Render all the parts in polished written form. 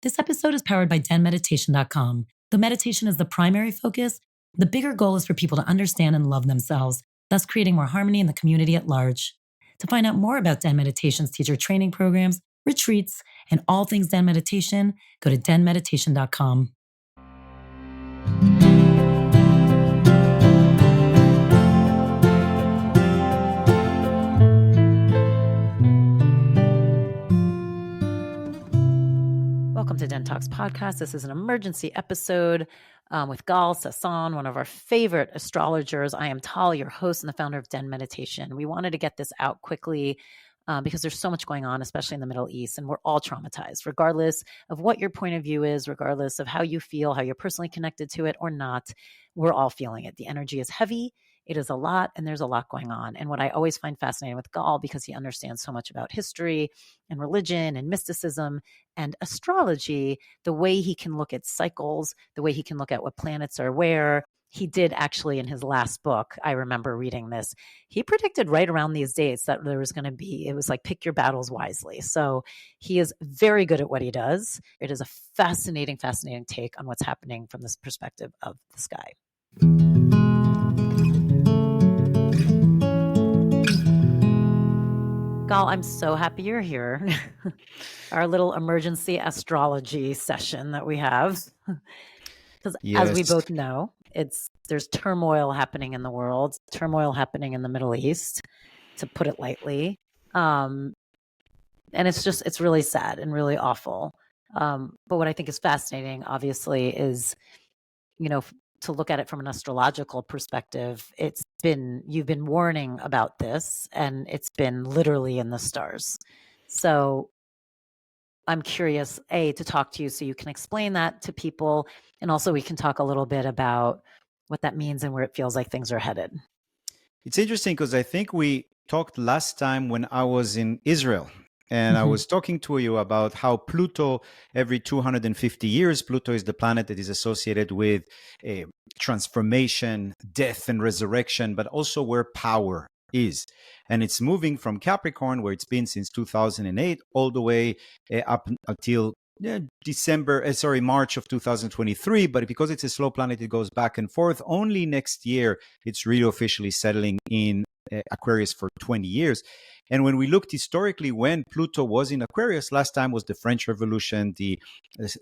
This episode is powered by denmeditation.com. Though meditation is the primary focus, the bigger goal is for people to understand and love themselves, thus creating more harmony in the community at large. To find out more about Den Meditation's teacher training programs, retreats, and all things Den Meditation, go to denmeditation.com. Welcome to Den Talks Podcast. This is an emergency episode with Gahl Sasson, one of our favorite astrologers. I am Tal, your host and the founder of Den Meditation. We wanted to get this out quickly because there's so much going on, especially in the Middle East, and we're all traumatized, regardless of what your point of view is, regardless of how you feel, how you're personally connected to it or not. We're all feeling it. The energy is heavy. It is a lot, and there's a lot going on. And what I always find fascinating with Gahl, because he understands so much about history and religion and mysticism and astrology, the way he can look at cycles, the way he can look at what planets are where. He did actually in his last book, I remember reading this, he predicted right around these dates that there was going to be, it was like pick your battles wisely. So he is very good at what he does. It is a fascinating, fascinating take on what's happening from this perspective of the sky. Gahl, I'm so happy you're here. Our little emergency astrology session that we have. Because as we both know, there's turmoil happening in the world, turmoil happening in the Middle East, to put it lightly. And it's really sad and really awful. But what I think is fascinating, obviously, is, to look at it from an astrological perspective, you've been warning about this, and it's been literally in the stars. So I'm curious, to talk to you so you can explain that to people, and also we can talk a little bit about what that means and where it feels like things are headed. It's interesting because I think we talked last time when I was in Israel. And I was talking to you about how Pluto, every 250 years, Pluto is the planet that is associated with transformation, death, and resurrection, but also where power is. And it's moving from Capricorn, where it's been since 2008, all the way up until March of 2023. But because it's a slow planet, it goes back and forth. Only next year, it's really officially settling in Aquarius for 20 years. And when we looked historically when Pluto was in Aquarius, last time was the French Revolution, the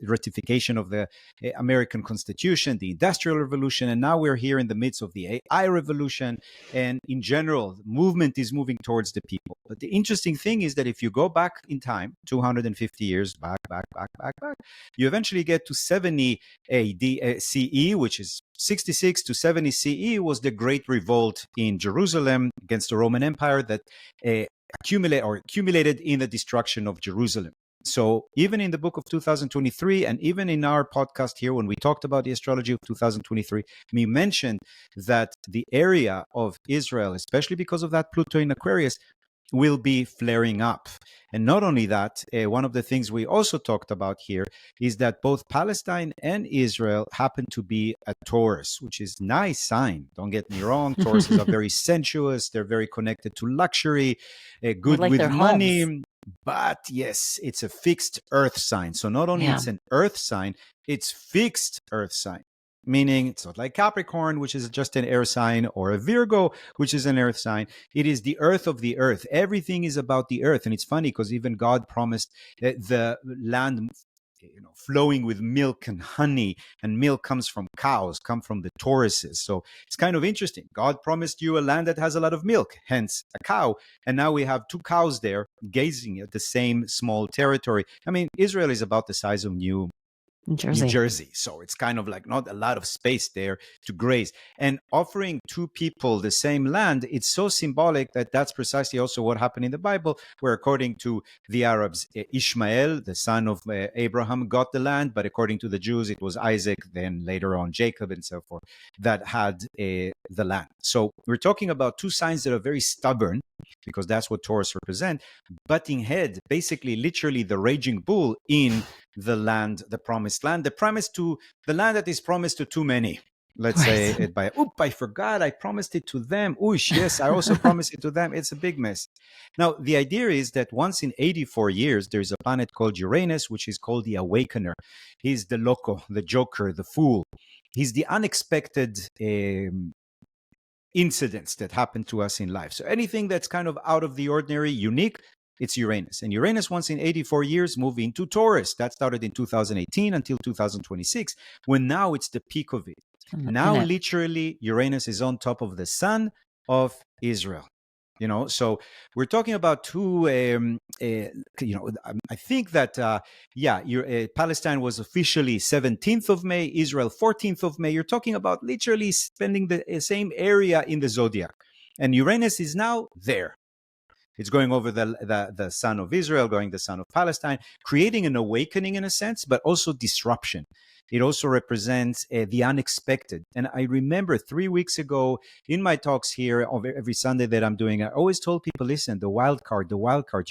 ratification of the American Constitution, the Industrial Revolution, and now we're here in the midst of the AI revolution. And in general, the movement is moving towards the people. But the interesting thing is that if you go back in time, 250 years back, you eventually get to 70 AD, CE, which is 66 to 70 CE was the Great Revolt in Jerusalem against the Roman Empire that accumulated in the destruction of Jerusalem. So even in the book of 2023, and even in our podcast here, when we talked about the astrology of 2023, we mentioned that the area of Israel, especially because of that Pluto in Aquarius, will be flaring up. And not only that, one of the things we also talked about here is that both Palestine and Israel happen to be a Taurus, which is a nice sign. Don't get me wrong. Tauruses are very sensuous. They're very connected to luxury, good like with money. Homes. But yes, it's a fixed earth sign. So not only it's an earth sign, it's fixed earth sign. Meaning it's not like Capricorn, which is just an air sign, or a Virgo, which is an earth sign. It is the earth of the earth. Everything is about the earth. And it's funny because even God promised the land flowing with milk and honey, and milk comes from cows, come from the Tauruses. So it's kind of interesting. God promised you a land that has a lot of milk, hence a cow. And now we have two cows there gazing at the same small territory. I mean, Israel is about the size of New Jersey. So it's kind of like not a lot of space there to graze. And offering two people the same land, it's so symbolic that that's precisely also what happened in the Bible, where according to the Arabs, Ishmael, the son of Abraham, got the land, but according to the Jews, it was Isaac, then later on Jacob and so forth, that had the land. So we're talking about two signs that are very stubborn, because that's what Taurus represent, butting head, basically literally the raging bull in the land, the promised land, the land that is promised to too many. Let's say Right. it by, I forgot, I promised it to them. Oosh, yes, I also promised it to them. It's a big mess. Now, the idea is that once in 84 years, there's a planet called Uranus, which is called the Awakener. He's the loco, the joker, the fool. He's the unexpected incidents that happen to us in life. So anything that's kind of out of the ordinary, unique, it's Uranus. And Uranus, once in 84 years, moved into Taurus. That started in 2018 until 2026, when now it's the peak of it. Now, literally, Uranus is on top of the sun of Israel. So we're talking about two. I think that Palestine was officially 17th of May, Israel 14th of May. You're talking about literally spending the same area in the zodiac, and Uranus is now there. It's going over the son of Israel, going the son of Palestine, creating an awakening in a sense, but also disruption. It also represents the unexpected. And I remember 3 weeks ago in my talks here every Sunday that I'm doing, I always told people, listen, the wild card.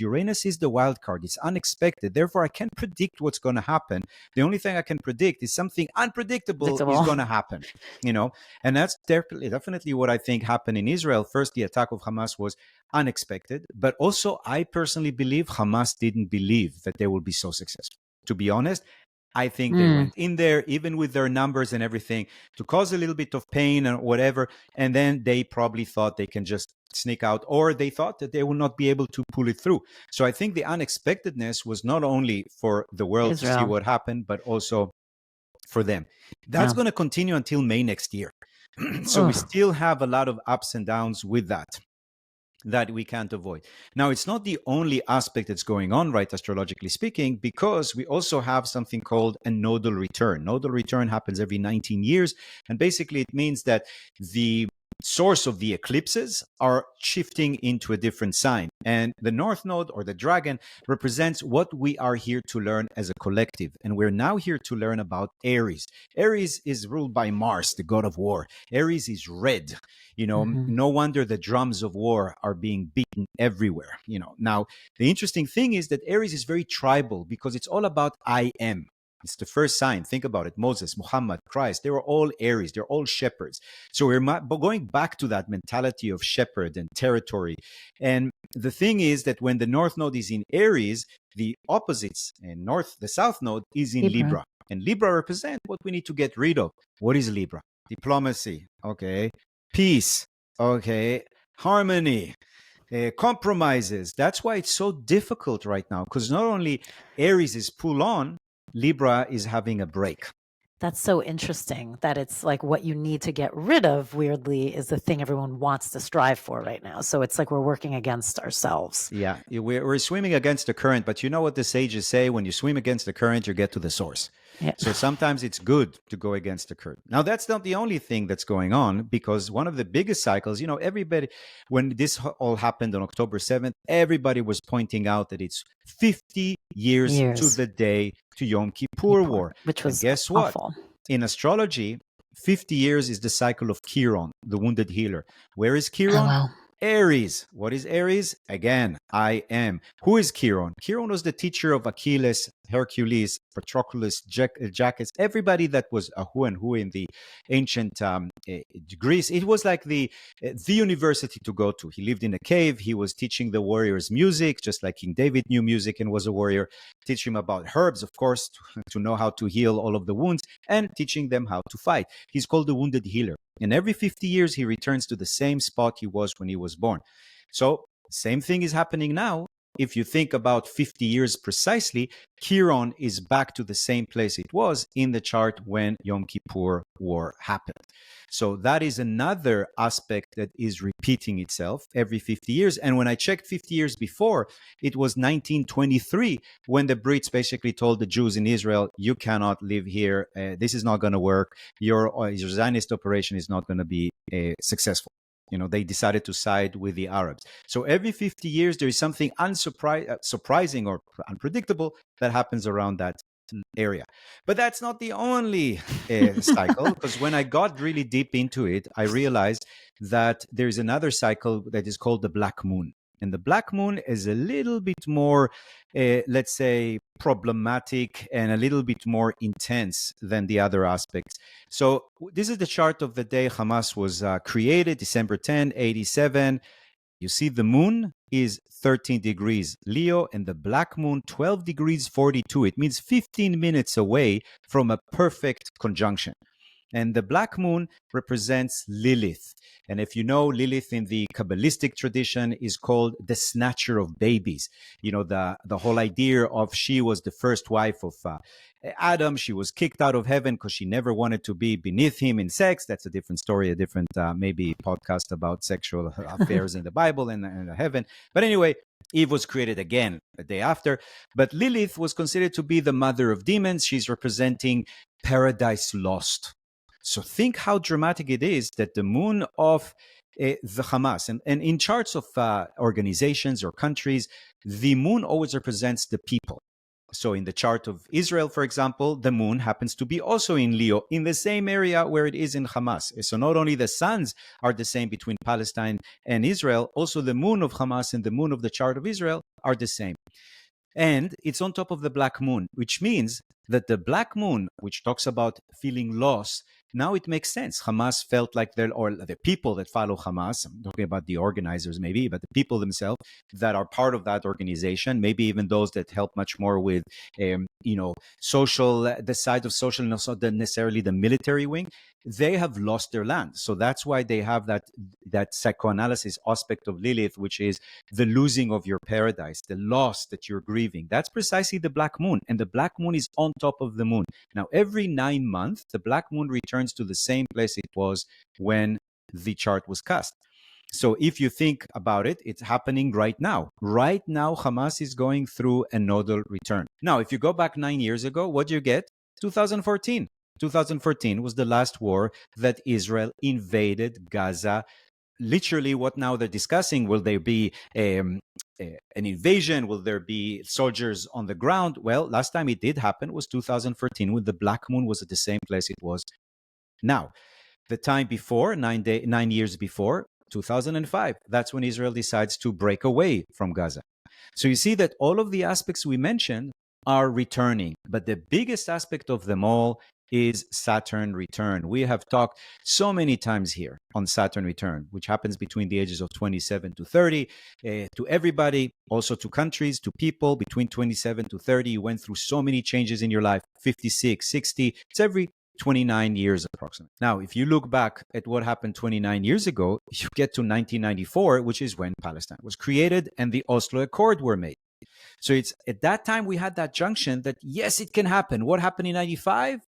Uranus is the wild card. It's unexpected. Therefore, I can't predict what's going to happen. The only thing I can predict is something unpredictable is going to happen, and that's definitely what I think happened in Israel. First, the attack of Hamas was unexpected, but also I personally believe Hamas didn't believe that they will be so successful. To be honest, I think they went in there, even with their numbers and everything, to cause a little bit of pain or whatever, and then they probably thought they can just sneak out, or they thought that they will not be able to pull it through. So I think the unexpectedness was not only for the world to see what happened, but also for them. That's going to continue until May next year. So we still have a lot of ups and downs with that we can't avoid. Now, it's not the only aspect that's going on, right, astrologically speaking, because we also have something called a nodal return. Nodal return happens every 19 years, and basically it means that the source of the eclipses are shifting into a different sign. And the North Node, or the dragon, represents what we are here to learn as a collective. And we're now here to learn about Aries. Aries is ruled by Mars, the god of war. Aries is red. No wonder the drums of war are being beaten everywhere. Now, the interesting thing is that Aries is very tribal because it's all about I am. It's the first sign. Think about it. Moses, Muhammad, Christ, they were all Aries. They're all shepherds. So we're going back to that mentality of shepherd and territory. And the thing is that when the North Node is in Aries, the opposites, and the South Node is in Libra. And Libra represent what we need to get rid of. What is Libra? Diplomacy. Okay. Peace. Okay. Harmony. Compromises. That's why it's so difficult right now, because not only Aries is full on, Libra is having a break. That's so interesting that it's like what you need to get rid of, weirdly, is the thing everyone wants to strive for right now. So it's like we're working against ourselves. Yeah, we're swimming against the current, but you know what the sages say? When you swim against the current, you get to the source. Yeah. So sometimes it's good to go against the current. Now, that's not the only thing that's going on, because one of the biggest cycles, everybody, when this all happened on October 7th, everybody was pointing out that it's 50 years. To the day to Yom Kippur War. Which was guess awful. What? In astrology, 50 years is the cycle of Chiron, the wounded healer. Where is Chiron? Oh, wow. Aries. What is Aries? Again, I am. Who is Chiron? Chiron was the teacher of Achilles, Hercules, Patroclus, Jacques, everybody that was a who and who in the ancient Greece. It was like the university to go to. He lived in a cave. He was teaching the warriors music, just like King David knew music and was a warrior. Teach him about herbs, of course, to know how to heal all of the wounds, and teaching them how to fight. He's called the wounded healer. And every 50 years, he returns to the same spot he was when he was born. So same thing is happening now. If you think about 50 years precisely, Chiron is back to the same place it was in the chart when Yom Kippur War happened. So that is another aspect that is repeating itself every 50 years. And when I checked 50 years before, it was 1923 when the Brits basically told the Jews in Israel, you cannot live here. This is not going to work. Your Zionist operation is not going to be successful. They decided to side with the Arabs. So every 50 years, there is something surprising or unpredictable that happens around that area. But that's not the only cycle, because when I got really deep into it, I realized that there's another cycle that is called the Black Moon. And the black moon is a little bit more, let's say, problematic and a little bit more intense than the other aspects. So this is the chart of the day Hamas was created, December 10, 1987. You see the moon is 13 degrees Leo and the black moon 12 degrees 42. It means 15 minutes away from a perfect conjunction. And the black moon represents Lilith. And if you know, Lilith in the Kabbalistic tradition is called the snatcher of babies. You know, the whole idea of she was the first wife of Adam. She was kicked out of heaven because she never wanted to be beneath him in sex. That's a different story, a different maybe podcast about sexual affairs in the Bible and heaven. But anyway, Eve was created again a day after. But Lilith was considered to be the mother of demons. She's representing paradise lost. So think how dramatic it is that the moon of the Hamas, and in charts of organizations or countries, the moon always represents the people. So in the chart of Israel, for example, the moon happens to be also in Leo, in the same area where it is in Hamas. So not only the suns are the same between Palestine and Israel, also the moon of Hamas and the moon of the chart of Israel are the same. And it's on top of the black moon, which means that the black moon, which talks about feeling lost, now it makes sense. Hamas felt like or the people that follow Hamas, I'm talking about the organizers maybe, but the people themselves that are part of that organization, maybe even those that help much more with, social, the side of social, not necessarily the military wing, they have lost their land. So that's why they have that psychoanalysis aspect of Lilith, which is the losing of your paradise, the loss that you're grieving. That's precisely the black moon. And the black moon is on top of the moon. Now, every 9 months, the black moon returns to the same place it was when the chart was cast. So if you think about it, it's happening right now. Right now, Hamas is going through a nodal return. Now, if you go back 9 years ago, what do you get? 2014. 2014 was the last war that Israel invaded Gaza. Literally, what now they're discussing, will there be an invasion? Will there be soldiers on the ground? Well, last time it did happen was 2014, when the black moon was at the same place it was now. The time before, 9 years before, 2005, that's when Israel decides to break away from Gaza. So you see that all of the aspects we mentioned are returning, but the biggest aspect of them all is Saturn return. We have talked so many times here on Saturn return, which happens between the ages of 27 to 30, to everybody, also to countries, to people between 27 to 30. You went through so many changes in your life, 56, 60, it's every 29 years approximately. Now, if you look back at what happened 29 years ago, you get to 1994, which is when Palestine was created and the Oslo Accord were made. So it's at that time we had that junction that, yes, it can happen. What happened in 95?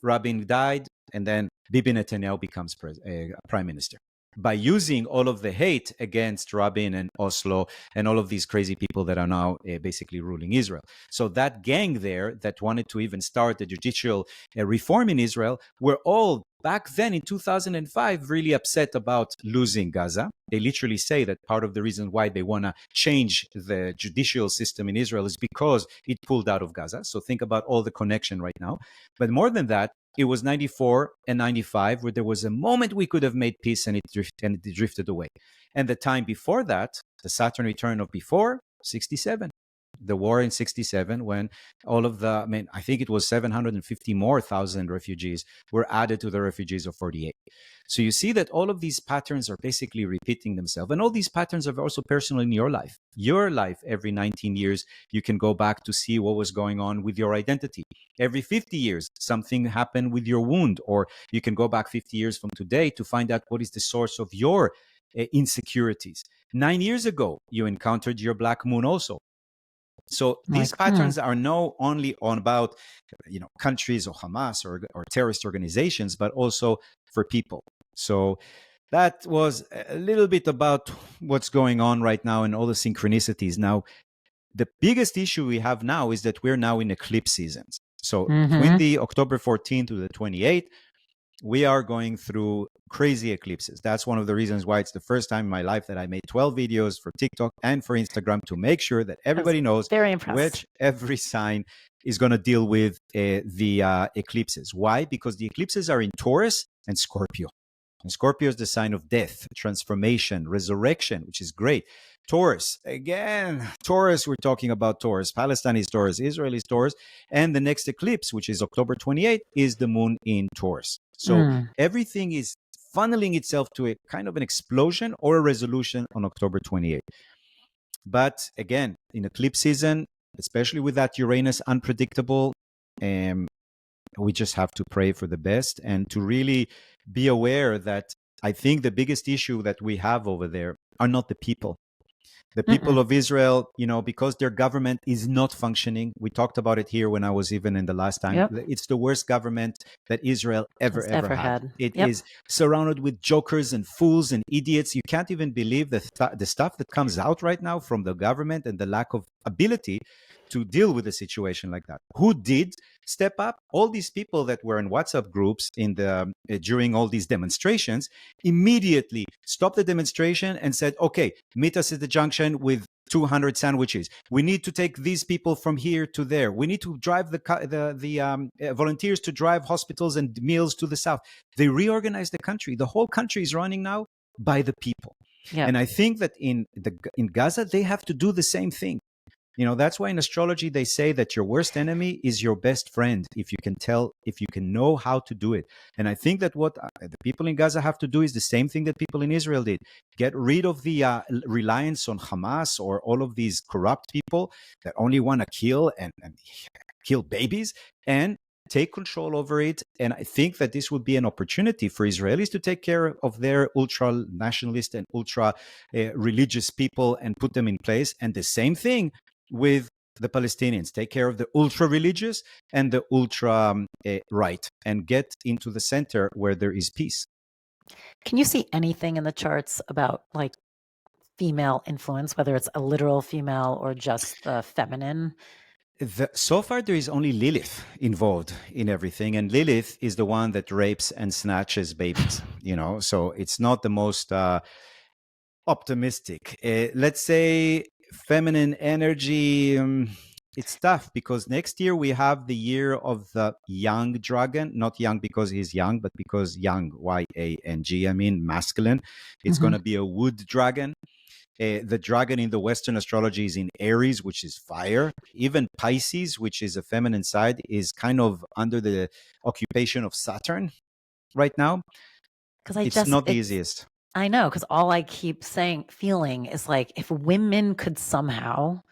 Rabin died, and then Bibi Netanyahu becomes prime minister. By using all of the hate against Rabin and Oslo and all of these crazy people that are now basically ruling Israel. So that gang there that wanted to even start the judicial reform in Israel were all back then in 2005 really upset about losing Gaza. They literally say that part of the reason why they want to change the judicial system in Israel is because it pulled out of Gaza. So think about all the connection right now. But more than that, it was 94 and 95 where there was a moment we could have made peace and it drifted away. And the time before that, the Saturn return of before, 67. The war in 67, when all of I think it was 750 more thousand refugees were added to the refugees of 48. So you see that all of these patterns are basically repeating themselves. And all these patterns are also personal in your life. Your life, every 19 years, you can go back to see what was going on with your identity. Every 50 years, something happened with your wound, or you can go back 50 years from today to find out what is the source of your insecurities. 9 years ago, you encountered your black moon also. So these patterns are not only on about countries or Hamas or terrorist organizations, but also for people. So that was a little bit about what's going on right now and all the synchronicities. Now, the biggest issue we have now is that we're now in eclipse seasons. So between the October 14th to the 28th, we are going through crazy eclipses. That's one of the reasons why it's the first time in my life that I made 12 videos for TikTok and for Instagram to make sure that everybody knows which every sign is going to deal with the eclipses. Why? Because the eclipses are in Taurus and Scorpio. And Scorpio is the sign of death, transformation, resurrection, which is great. Taurus, again, Taurus, we're talking about Taurus. Palestine is Taurus, Israel is Taurus. And the next eclipse, which is October 28th, is the moon in Taurus. So everything is funneling itself to a kind of an explosion or a resolution on October 28th. But again, in eclipse season, especially with that Uranus unpredictable, we just have to pray for the best and to really be aware that I think the biggest issue that we have over there are not the people. The people of Israel, because their government is not functioning. We talked about it here when I was even in the last time. Yep. It's the worst government that Israel ever had. It Yep. is surrounded with jokers and fools and idiots. You can't even believe the stuff that comes out right now from the government and the lack of ability to deal with a situation like that. Who did step up? All these people that were in WhatsApp groups during all these demonstrations immediately stopped the demonstration and said, okay, meet us at the junction with 200 sandwiches. We need to take these people from here to there. We need to drive the volunteers to drive hospitals and meals to the south. They reorganized the country. The whole country is running now by the people. Yep. And I think that in Gaza, they have to do the same thing. That's why in astrology they say that your worst enemy is your best friend if you can know how to do it. And I think that what the people in Gaza have to do is the same thing that people in Israel did. Get rid of the reliance on Hamas or all of these corrupt people that only want to kill and kill babies, and take control over it. And I think that this would be an opportunity for Israelis to take care of their ultra nationalist and ultra religious people and put them in place. And the same thing with the Palestinians. Take care of the ultra religious and the ultra right, and get into the center where there is peace. Can you see anything in the charts about like female influence, whether it's a literal female or just the feminine? So far, there is only Lilith involved in everything, and Lilith is the one that rapes and snatches babies. So it's not the most optimistic. Let's say feminine energy. It's tough because next year we have the year of the young dragon, not young because he's young, but because young, Y-A-N-G, masculine. It's going to be a wood dragon. The dragon in the Western astrology is in Aries, which is fire. Even Pisces, which is a feminine side, is kind of under the occupation of Saturn right now. It's not the easiest. I know, because all I keep feeling is like if women could somehow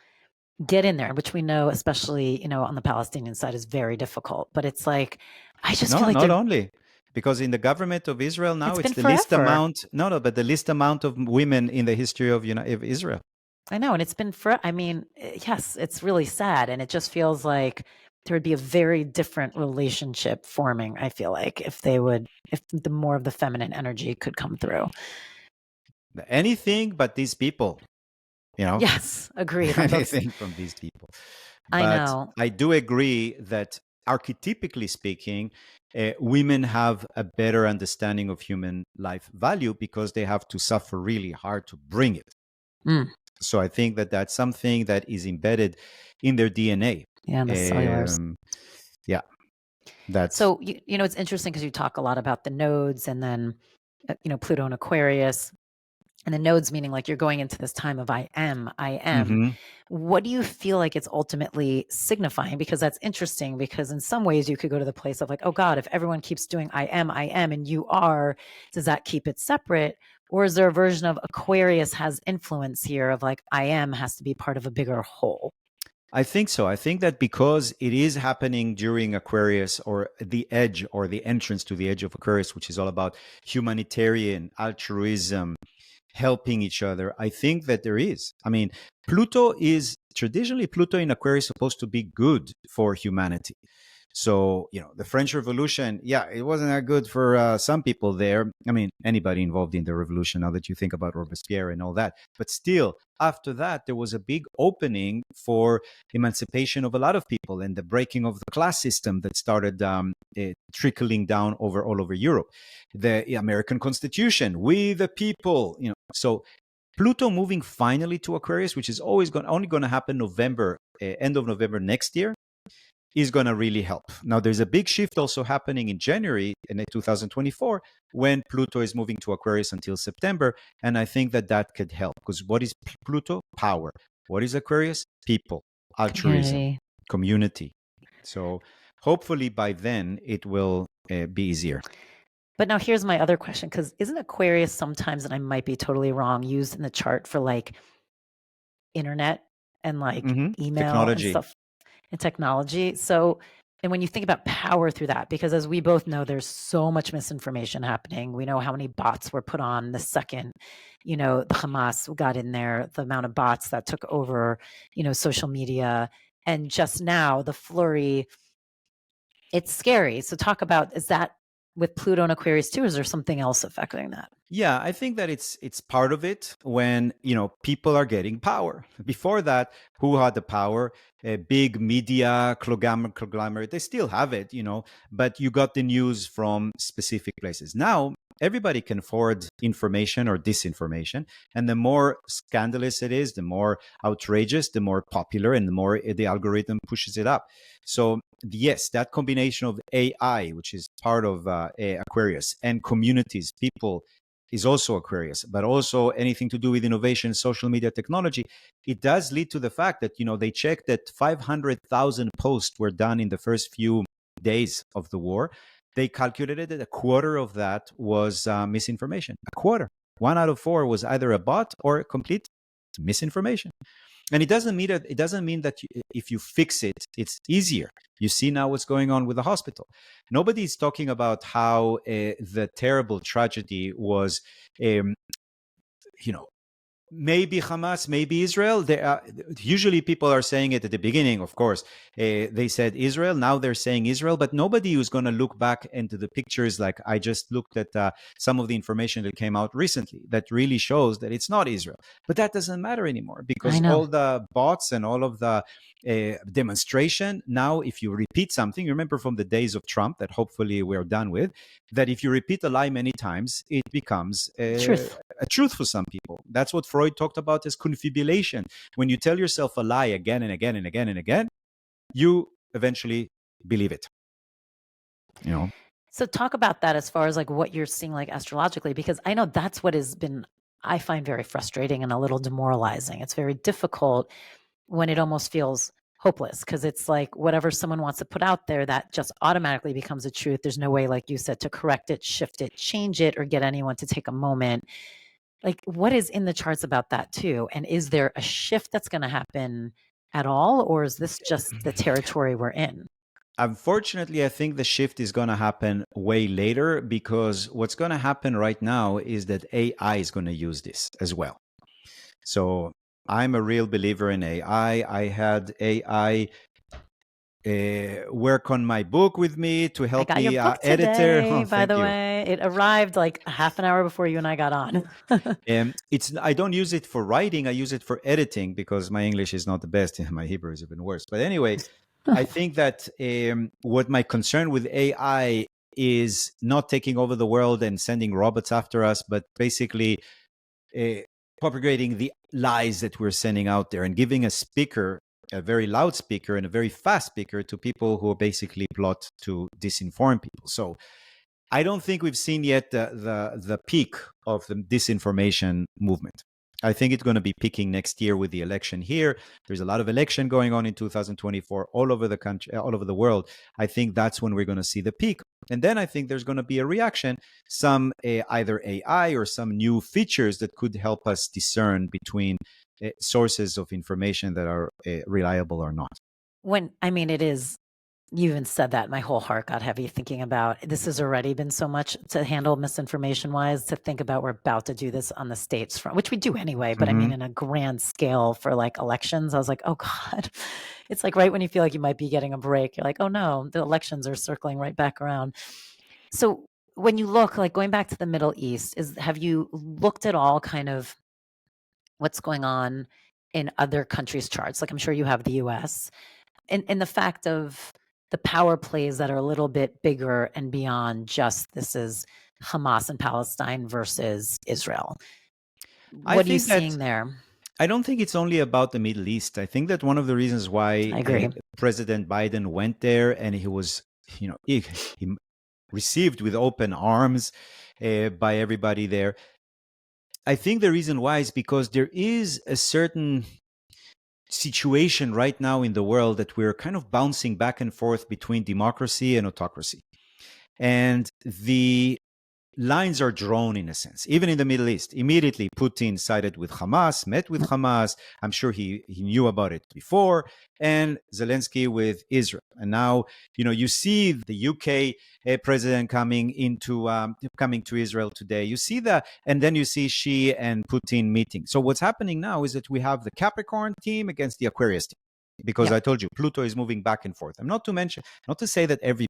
get in there, which we know, especially, on the Palestinian side is very difficult. But it's like, I just feel like not only. Because in the government of Israel now, it's the least amount. But the least amount of women in the history of Israel. I know, and it's been yes, it's really sad, and it just feels like there would be a very different relationship forming. I feel like if the more of the feminine energy could come through. Anything but these people, Yes, agreed. Anything from these people. But I know. I do agree that archetypically speaking, women have a better understanding of human life value because they have to suffer really hard to bring it. So I think that that's something that is embedded in their DNA. Yeah, the cellulars. Yeah. So, it's interesting because you talk a lot about the nodes and then, Pluto and Aquarius. And the nodes meaning like you're going into this time of I am. Mm-hmm. What do you feel like it's ultimately signifying? Because that's interesting, because in some ways you could go to the place of like, oh God, if everyone keeps doing I am, and you are, does that keep it separate? Or is there a version of Aquarius has influence here of like I am has to be part of a bigger whole? I think so. I think that because it is happening during Aquarius, or the edge or the entrance to the edge of Aquarius, which is all about humanitarian altruism, helping each other. I think that there is. Pluto in Aquarius is supposed to be good for humanity. So, the French Revolution, it wasn't that good for some people there. Anybody involved in the revolution, now that you think about Robespierre and all that. But still, after that, there was a big opening for emancipation of a lot of people and the breaking of the class system that started trickling down all over Europe. The American Constitution, we the people, So Pluto moving finally to Aquarius, which is only going to happen end of November next year, is going to really help. Now, there's a big shift also happening in January in 2024 when Pluto is moving to Aquarius until September. And I think that that could help, because what is Pluto? Power. What is Aquarius? People, altruism, community. So hopefully by then it will be easier. But now here's my other question, because isn't Aquarius sometimes, and I might be totally wrong, used in the chart for like internet and like email and Technology. stuff and technology? So, and when you think about power through that, because as we both know, there's so much misinformation happening. We know how many bots were put on the second, the Hamas got in there, the amount of bots that took over, social media. And just now, the flurry, it's scary. So talk about, is that with Pluto and Aquarius too, or is there something else affecting that? Yeah, I think that it's part of it when, people are getting power. Before that, who had the power? Big media, conglomerate, they still have it, but you got the news from specific places. Now, everybody can forward information or disinformation. And the more scandalous it is, the more outrageous, the more popular, and the more the algorithm pushes it up. So yes, that combination of AI, which is part of Aquarius, and communities, people, is also Aquarius, but also anything to do with innovation, social media, technology, it does lead to the fact that, they checked that 500,000 posts were done in the first few days of the war. They calculated that a quarter of that was misinformation. A quarter. 1 out of 4 was either a bot or complete misinformation. And it doesn't mean that if you fix it, it's easier. You see now what's going on with the hospital. Nobody's talking about how the terrible tragedy was, maybe Hamas, maybe Israel. Usually people are saying it at the beginning, of course. They said Israel, now they're saying Israel, but nobody is going to look back into the pictures. Like I just looked at some of the information that came out recently that really shows that it's not Israel. But that doesn't matter anymore, because all the bots and all of the demonstration, now if you repeat something, you remember from the days of Trump that hopefully we're done with, that if you repeat a lie many times, it becomes a truth for some people. That's what Freud talked about as confibulation. When you tell yourself a lie again and again and again and again, you eventually believe it. So talk about that as far as like what you're seeing like astrologically, because I know that's what has been, I find very frustrating and a little demoralizing. It's very difficult when it almost feels hopeless, because it's like whatever someone wants to put out there, that just automatically becomes a truth. There's no way, like you said, to correct it, shift it, change it, or get anyone to take a moment. Like, what is in the charts about that too? And is there a shift that's going to happen at all? Or is this just the territory we're in? Unfortunately, I think the shift is going to happen way later, because what's going to happen right now is that AI is going to use this as well. So I'm a real believer in AI. I had AI work on my book with me to help me your book editor. Today, by the way, it arrived like half an hour before you and I got on. I don't use it for writing. I use it for editing, because my English is not the best. My Hebrew is even worse. But anyway, I think that what my concern with AI is not taking over the world and sending robots after us, but basically propagating the lies that we're sending out there and giving a speaker, a very loud speaker and a very fast speaker, to people who basically plot to disinform people. So I don't think we've seen yet the peak of the disinformation movement. I think it's going to be peaking next year with the election here. There's a lot of election going on in 2024 all over the country, all over the world. I think that's when we're going to see the peak. And then I think there's going to be a reaction, some either AI or some new features that could help us discern between sources of information that are reliable or not. It is, you even said that, my whole heart got heavy thinking about, this has already been so much to handle misinformation wise, to think about we're about to do this on the states front, which we do anyway, but in a grand scale for like elections, I was like, oh God, it's like right when you feel like you might be getting a break, you're like, oh no, the elections are circling right back around. So when you look, like going back to the Middle East, have you looked at all kind of what's going on in other countries' charts? Like I'm sure you have the US, and the fact of the power plays that are a little bit bigger and beyond just this is Hamas and Palestine versus Israel. What are you seeing there? I don't think it's only about the Middle East. I think that one of the reasons why I agree. President Biden went there and he was, he received with open arms by everybody there. I think the reason why is because there is a certain situation right now in the world that we're kind of bouncing back and forth between democracy and autocracy. And the lines are drawn in a sense, even in the Middle East. Immediately, Putin sided with Hamas, met with Hamas. I'm sure he knew about it before, and Zelensky with Israel. And now, you see the UK president coming to Israel today. You see that, and then you see Xi and Putin meeting. So what's happening now is that we have the Capricorn team against the Aquarius team. Because I told you, Pluto is moving back and forth. I'm not to say that every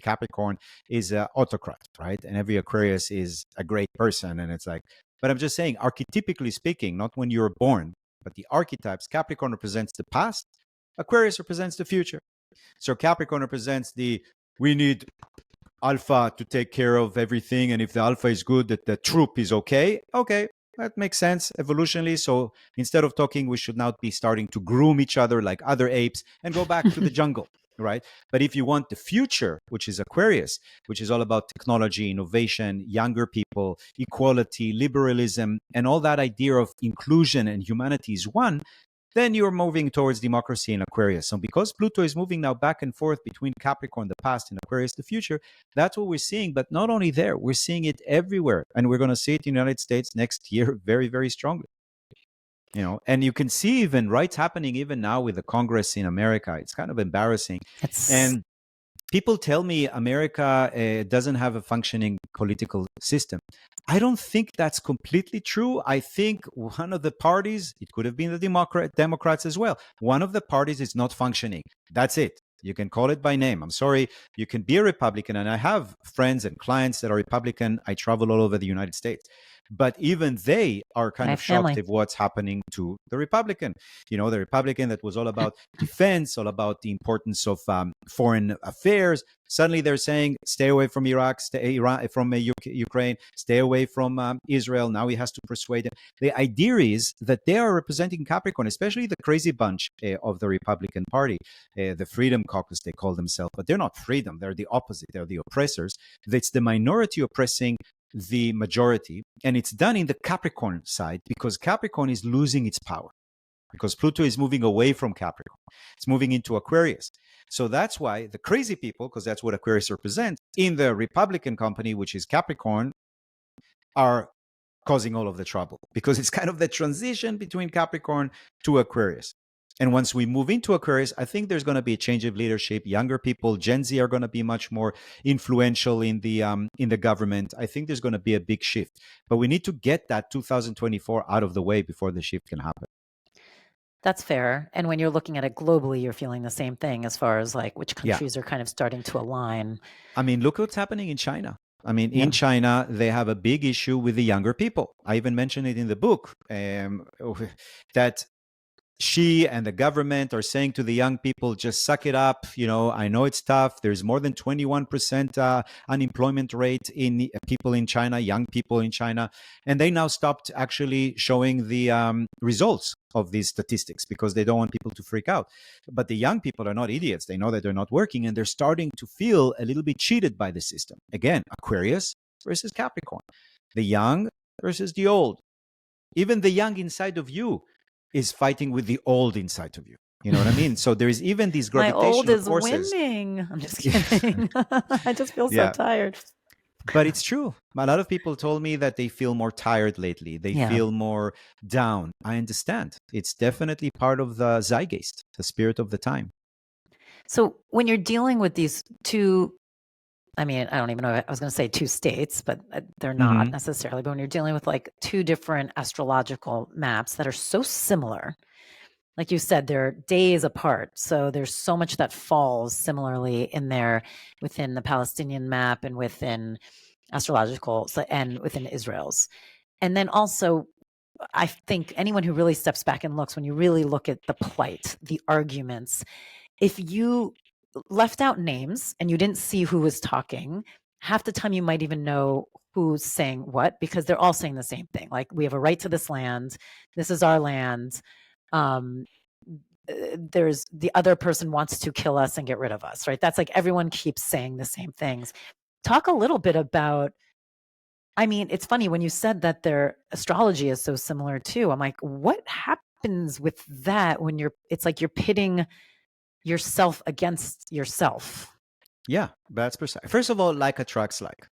Capricorn is an autocrat, right? And every Aquarius is a great person. And it's like, but I'm just saying, archetypically speaking, not when you're born, but the archetypes, Capricorn represents the past, Aquarius represents the future. So Capricorn represents we need Alpha to take care of everything. And if the Alpha is good, that the troop is okay. Okay, that makes sense evolutionally. So instead of talking, we should now be starting to groom each other like other apes and go back to the jungle, right? But if you want the future, which is Aquarius, which is all about technology, innovation, younger people, equality, liberalism, and all that idea of inclusion and humanity is one, then you're moving towards democracy in Aquarius. So because Pluto is moving now back and forth between Capricorn, the past, and Aquarius, the future, that's what we're seeing. But not only there, we're seeing it everywhere. And we're going to see it in the United States next year very, very strongly. And you can see even rights happening even now with the Congress in America. It's kind of embarrassing. And people tell me America doesn't have a functioning political system. I don't think that's completely true. I think one of the parties, it could have been the Democrats as well, one of the parties is not functioning. That's it. You can call it by name. I'm sorry. You can be a Republican, and I have friends and clients that are Republican. I travel all over the United States. But even they are kind of shocked at what's happening to the Republican. The Republican that was all about defense, all about the importance of foreign affairs. Suddenly they're saying, stay away from Iraq, from Ukraine, stay away from Israel. Now he has to persuade them. The idea is that they are representing Capricorn, especially the crazy bunch of the Republican Party, the Freedom Caucus, they call themselves. But they're not freedom. They're the opposite. They're the oppressors. It's the minority oppressing the majority, and it's done in the Capricorn side because Capricorn is losing its power because Pluto is moving away from Capricorn. It's moving into Aquarius. So that's why the crazy people, because that's what Aquarius represents, in the Republican company, which is Capricorn, are causing all of the trouble because it's kind of the transition between Capricorn to Aquarius. And once we move into Aquarius, I think there's going to be a change of leadership. Younger people, Gen Z, are going to be much more influential in the government. I think there's going to be a big shift. But we need to get that 2024 out of the way before the shift can happen. That's fair. And when you're looking at it globally, you're feeling the same thing as far as like which countries are kind of starting to align. I mean, look what's happening in China. In China, they have a big issue with the younger people. I even mentioned it in the book that Xi and the government are saying to the young people, just suck it up. I know it's tough. There's more than 21% unemployment rate in people in China, young people in China. And they now stopped actually showing the results of these statistics because they don't want people to freak out. But the young people are not idiots. They know that they're not working and they're starting to feel a little bit cheated by the system. Again, Aquarius versus Capricorn, the young versus the old. Even the young inside of you is fighting with the old inside of you. You know what I mean? So there's even these gravitational forces. My old is winning. I'm just kidding. I just feel so tired. But it's true. A lot of people told me that they feel more tired lately. They feel more down. I understand. It's definitely part of the zeitgeist, the spirit of the time. So when you're dealing with these two, I don't even know if I was going to say two states, but they're not necessarily. But when you're dealing with like two different astrological maps that are so similar, like you said, they're days apart. So there's so much that falls similarly in there within the Palestinian map and within astrological and within Israel's. And then also, I think anyone who really steps back and looks, when you really look at the plight, the arguments, if you left out names and you didn't see who was talking, half the time you might even know who's saying what, because they're all saying the same thing. Like, we have a right to this land. This is our land. There's the other person wants to kill us and get rid of us, right? That's like everyone keeps saying the same things. Talk a little bit about, I mean, it's funny when you said that their astrology is so similar too. I'm like, what happens with that when it's like you're pitting yourself against yourself? Yeah, that's precise. First of all, like attracts like.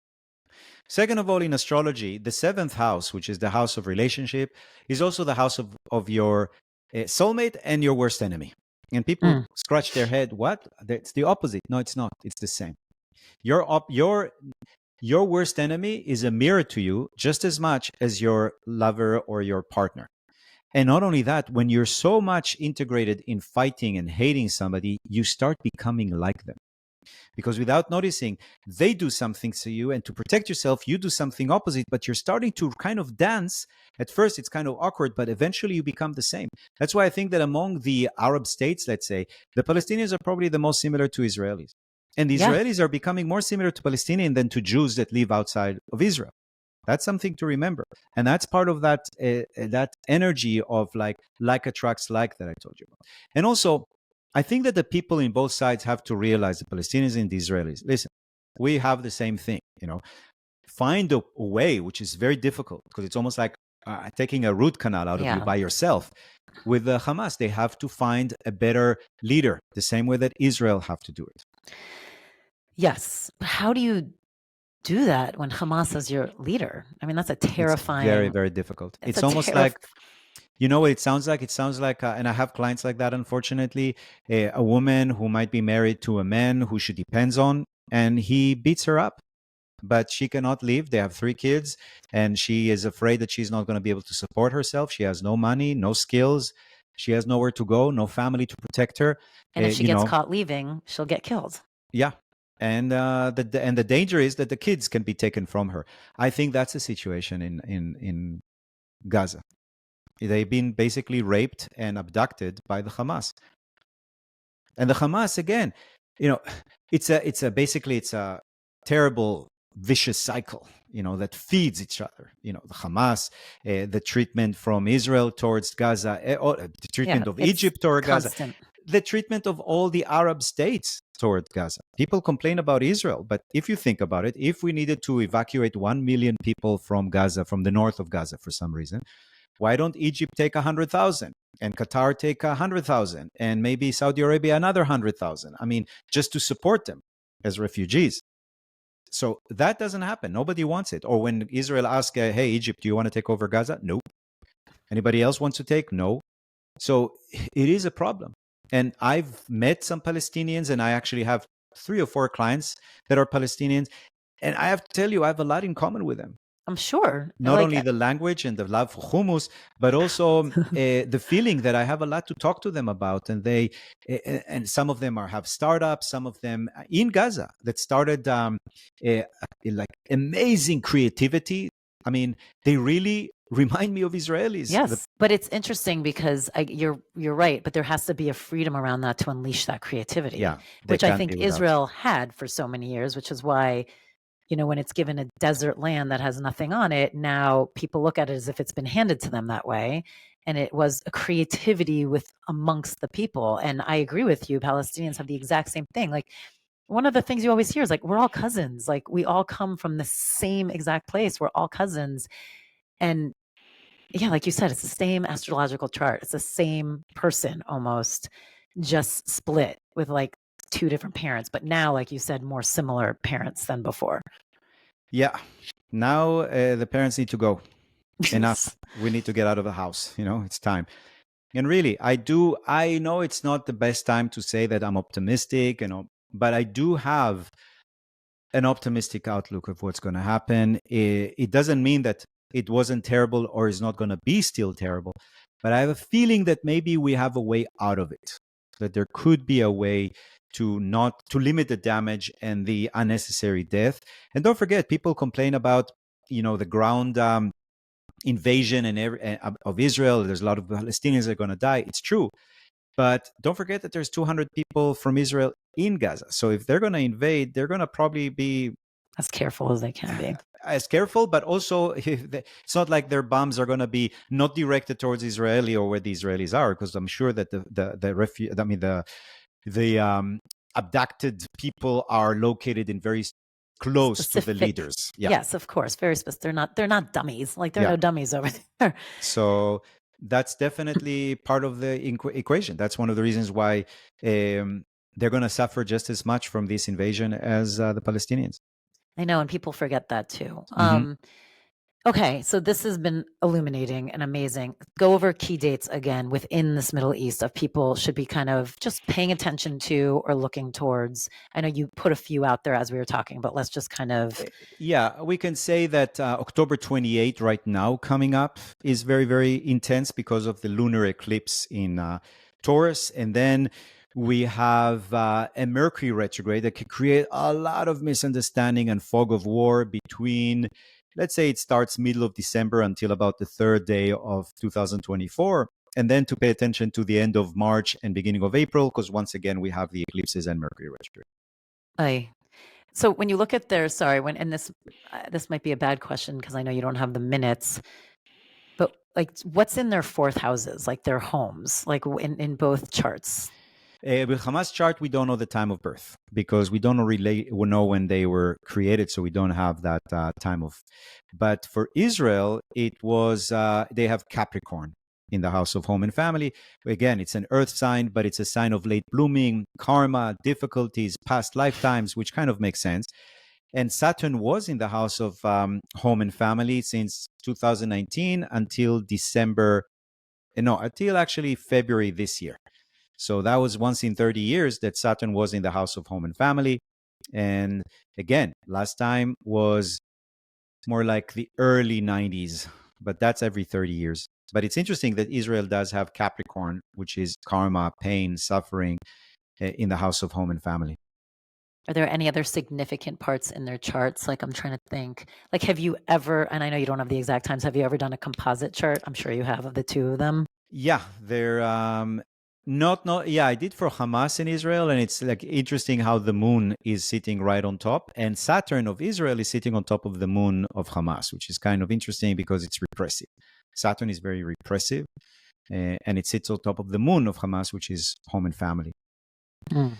Second of all, in astrology, the seventh house, which is the house of relationship, is also the house of your soulmate and your worst enemy. And people scratch their head, what? It's the opposite. No, it's not. It's the same. Your worst enemy is a mirror to you just as much as your lover or your partner. And not only that, when you're so much integrated in fighting and hating somebody, you start becoming like them. Because without noticing, they do something to you, and to protect yourself, you do something opposite, but you're starting to kind of dance. At first, it's kind of awkward, but eventually you become the same. That's why I think that among the Arab states, let's say, the Palestinians are probably the most similar to Israelis. And the Israelis are becoming more similar to Palestinians than to Jews that live outside of Israel. That's something to remember. And that's part of that energy of like attracts like that I told you about. And also, I think that the people in both sides have to realize, the Palestinians and the Israelis, listen, we have the same thing, find a way, which is very difficult because it's almost like taking a root canal out of you by yourself. With the Hamas, they have to find a better leader, the same way that Israel have to do it. Yes. How do you do that when Hamas is your leader? I mean, that's a terrifying... It's very, very difficult. It's almost like... You know what it sounds like? It sounds like, and I have clients like that, unfortunately, a woman who might be married to a man who she depends on, and he beats her up, but she cannot leave. They have 3 kids, and she is afraid that she's not going to be able to support herself. She has no money, no skills. She has nowhere to go, no family to protect her. And if she gets caught leaving, she'll get killed. Yeah. And the danger is that the kids can be taken from her. I think that's the situation in Gaza. They've been basically raped and abducted by the Hamas. And the Hamas, again, it's a terrible, vicious cycle, that feeds each other. The Hamas, the treatment from Israel towards Gaza, the treatment of Egypt toward Gaza, the treatment of all the Arab states toward Gaza. People complain about Israel, but if you think about it, if we needed to evacuate 1 million people from Gaza, from the north of Gaza for some reason, why don't Egypt take 100,000 and Qatar take 100,000 and maybe Saudi Arabia another 100,000? I mean, just to support them as refugees. So that doesn't happen. Nobody wants it. Or when Israel asks, hey, Egypt, do you want to take over Gaza? Nope. Anybody else wants to take? No. So it is a problem. And I've met some Palestinians, and I actually have 3 or 4 clients that are Palestinians. And I have to tell you, I have a lot in common with them. I'm sure. Not only the language and the love for hummus, but also the feeling that I have a lot to talk to them about. And and some of them have startups, some of them in Gaza that started like amazing creativity. I mean, they really remind me of Israelis. Yes, but it's interesting because you're right, but there has to be a freedom around that to unleash that creativity. Yeah, which I think Israel had for so many years, which is why, when it's given a desert land that has nothing on it, now people look at it as if it's been handed to them that way. And it was a creativity amongst the people. And I agree with you. Palestinians have the exact same thing. Like, one of the things you always hear is like, we're all cousins. Like, we all come from the same exact place. We're all cousins. And yeah, like you said, it's the same astrological chart. It's the same person almost, just split with like 2 different parents. But now, like you said, more similar parents than before. Yeah. Now the parents need to go. Enough. We need to get out of the house. It's time. And really, I know it's not the best time to say that I'm optimistic, but I do have an optimistic outlook of what's going to happen. It doesn't mean that it wasn't terrible or is not going to be still terrible, but I have a feeling that maybe we have a way out of it, that there could be a way to limit the damage and the unnecessary death. And don't forget, people complain about, the ground invasion of Israel. There's a lot of Palestinians that are going to die. It's true. But don't forget that there's 200 people from Israel in Gaza. So if they're going to invade, they're going to probably be as careful as they can be. as careful, but also it's not like their bombs are going to be not directed towards Israeli or where the Israelis are, because I'm sure that the abducted people are located in very close to the Specific. leaders. Yeah. Yes, of course. Very specific. They're not dummies. Like there are Yeah. no dummies over there. So that's definitely part of the equation. That's one of the reasons why they're going to suffer just as much from this invasion as the Palestinians. I know, and people forget that too. Mhm. Okay, so this has been illuminating and amazing. Go over key dates again within this Middle East of people should be kind of just paying attention to or looking towards. I know you put a few out there as we were talking, but let's just kind of. Yeah, we can say that October 28th right now coming up is very, very intense because of the lunar eclipse in Taurus. And then we have a Mercury retrograde that could create a lot of misunderstanding and fog of war between, let's say it starts middle of December until about the third day of 2024. And then to pay attention to the end of March and beginning of April, because once again, we have the eclipses and Mercury retrograde. So when you look at their, and this might be a bad question because I know you don't have the minutes, but like what's in their fourth houses, like their homes, like in both charts? With Hamas chart, we don't know the time of birth because we don't know when they were created, so we don't have that time of. But for Israel, it was they have Capricorn in the house of home and family. Again, it's an earth sign, but it's a sign of late blooming, karma, difficulties, past lifetimes, which kind of makes sense. And Saturn was in the house of home and family since 2019 until until actually February this year. So that was once in 30 years that Saturn was in the house of home and family. And again, last time was more like the early 90s, but that's every 30 years. But it's interesting that Israel does have Capricorn, which is karma, pain, suffering, in the house of home and family. Are there any other significant parts in their charts? Like I'm trying to think. Like, have you ever? And I know you don't have the exact times. Have you ever done a composite chart? I'm sure you have of the two of them. Yeah, they're not yeah, I did for Hamas in Israel, and it's like interesting how the moon is sitting right on top, and Saturn of Israel is sitting on top of the moon of Hamas, which is kind of interesting because it's repressive. Saturn is very repressive, and it sits on top of the moon of Hamas, which is home and family. Mm.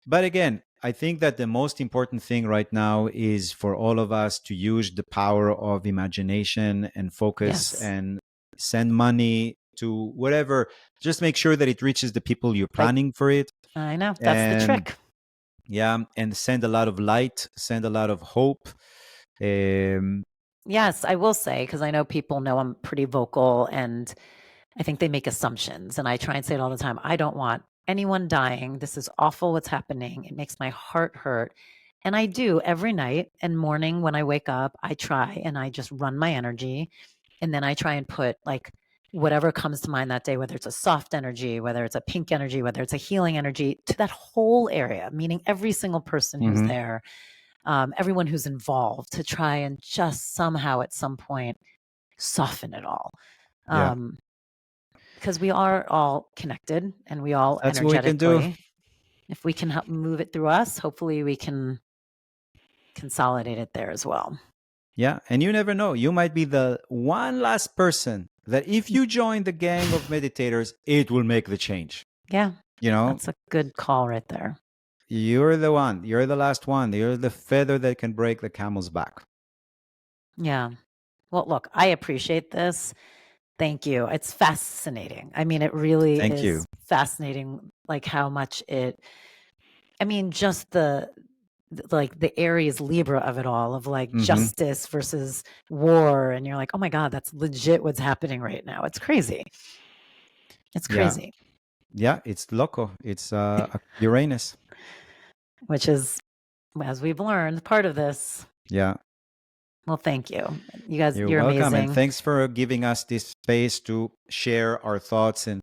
But again, I think that the most important thing right now is for all of us to use the power of imagination and focus and send money to whatever. Just make sure that it reaches the people you're planning for it. I know. That's the trick. Yeah. And send a lot of light, send a lot of hope. Yes, I will say, because I know people know I'm pretty vocal and I think they make assumptions. And I try and say it all the time. I don't want anyone dying. This is awful what's happening. It makes my heart hurt. And I do every night and morning when I wake up, I try and I just run my energy. And then I try and put like whatever comes to mind that day, whether it's a soft energy, whether it's a pink energy, whether it's a healing energy, to that whole area, meaning every single person who's there, everyone who's involved, to try and just somehow at some point soften it all. Because we are all connected and we all That's energetically, what we can do. If we can help move it through us, hopefully we can consolidate it there as well. Yeah. And you never know. You might be the one last person that if you join the gang of meditators, it will make the change. Yeah. You know, that's a good call right there. You're the one. You're the last one. You're the feather that can break the camel's back. Yeah. Well, look, I appreciate this. Thank you. It's fascinating. I mean, it really is fascinating, like how much just the Aries Libra of it all, of like justice versus war. And you're like, oh my God, that's legit what's happening right now. It's crazy. It's crazy. Yeah, it's loco. It's Uranus. Which is, as we've learned, part of this. Yeah. Well, thank you. You guys, you're welcome. Amazing. And thanks for giving us this space to share our thoughts and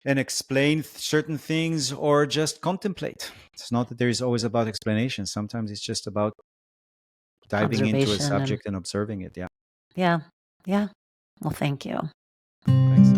explain certain things or just contemplate. It's not that there is always about explanation. Sometimes it's just about diving into a subject and observing it. Yeah. Yeah. Yeah. Well, thank you. Thanks.